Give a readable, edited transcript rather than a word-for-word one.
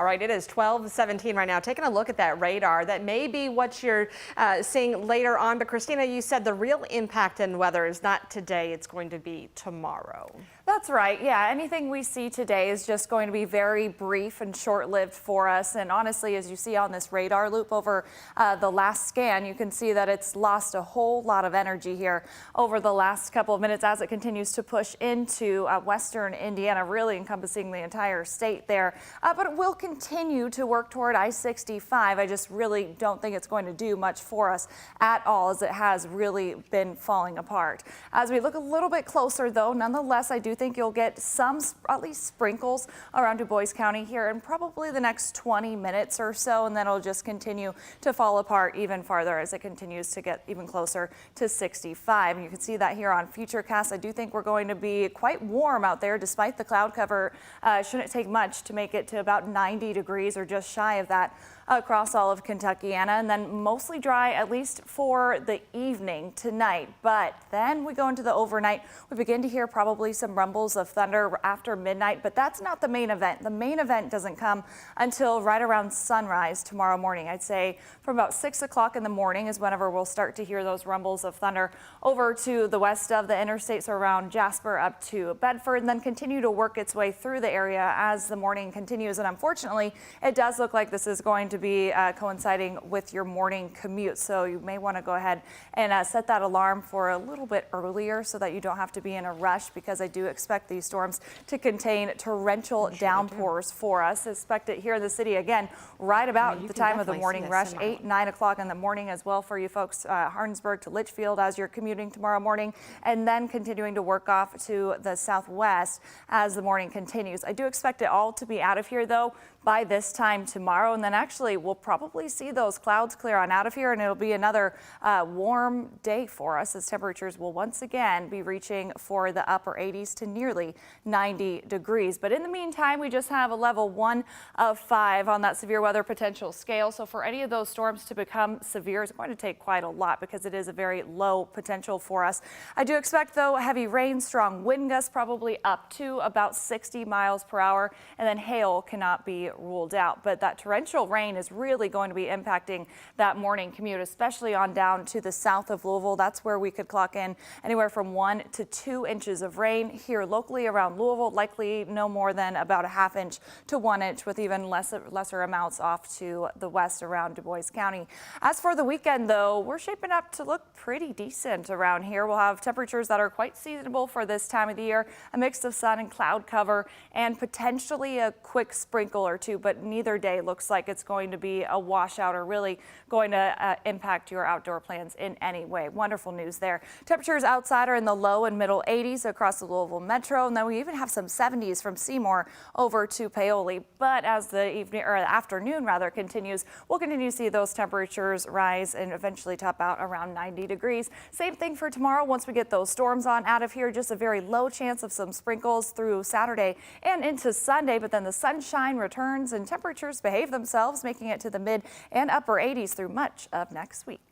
All right, it is 12:17 right now. Taking a look at that radar, that may be what you're seeing later on. But Christina, you said the real impact in weather is not today, it's going to be tomorrow. That's right. Yeah, anything we see today is just going to be very brief and short-lived for us. And honestly, as you see on this radar loop over the last scan, you can see that it's lost a whole lot of energy here over the last couple of minutes as it continues to push into western Indiana, really encompassing the entire state there. But it will continue to work toward I-65. I just really don't think it's going to do much for us at all, as it has really been falling apart. As we look a little bit closer, though, nonetheless, I do think you'll get some, at least sprinkles around Du Bois County here in probably the next 20 minutes or so, and then it'll just continue to fall apart even farther as it continues to get even closer to 65. And you can see that here on Futurecast. I do think we're going to be quite warm out there despite the cloud cover. Shouldn't take much to make it to about 90 degrees or just shy of that across all of Kentuckiana, and then mostly dry at least for the evening tonight. But then we go into the overnight. We begin to hear probably some rumbles of thunder after midnight, but that's not the main event. The main event doesn't come until right around sunrise tomorrow morning. I'd say from about 6 o'clock in the morning is whenever we'll start to hear those rumbles of thunder over to the west of the interstate, so around Jasper up to Bedford, and then continue to work its way through the area as the morning continues. And unfortunately, it does look like this is going to be coinciding with your morning commute, so you may want to go ahead and set that alarm for a little bit earlier so that you don't have to be in a rush, because I do expect these storms to contain torrential downpours for us. Expect it here in the city again right about the time of the morning rush, 8, 9 o'clock in the morning as well for you folks, Hardinsburg to Litchfield as you're commuting tomorrow morning, and then continuing to work off to the southwest as the morning continues. I do expect it all to be out of here though by this time tomorrow, and then actually we'll probably see those clouds clear on out of here, and it'll be another warm day for us as temperatures will once again be reaching for the upper 80s to nearly 90 degrees. But in the meantime, we just have a level 1 of 5 on that severe weather potential scale. So for any of those storms to become severe, it's going to take quite a lot because it is a very low potential for us. I do expect though heavy rain, strong wind gusts, probably up to about 60 miles per hour, and then hail cannot be ruled out. But that torrential rain is really going to be impacting that morning commute, especially on down to the south of Louisville. That's where we could clock in anywhere from 1 to 2 inches of rain here locally around Louisville, likely no more than about a ½ inch to 1 inch, with even lesser amounts off to the west around Du Bois County. As for the weekend though, we're shaping up to look pretty decent around here. We'll have temperatures that are quite seasonable for this time of the year, a mix of sun and cloud cover, and potentially a quick sprinkle or two, but neither day looks like it's going to be a washout or really going to impact your outdoor plans in any way. Wonderful news there. Temperatures outside are in the low and middle 80s across the Louisville metro, and then we even have some 70s from Seymour over to Paoli. But as the evening or the afternoon rather continues, we'll continue to see those temperatures rise and eventually top out around 90 degrees. Same thing for tomorrow. Once we get those storms on out of here, just a very low chance of some sprinkles through Saturday and into Sunday, but then the sunshine returns and temperatures behave themselves, making it to the mid and upper 80s through much of next week.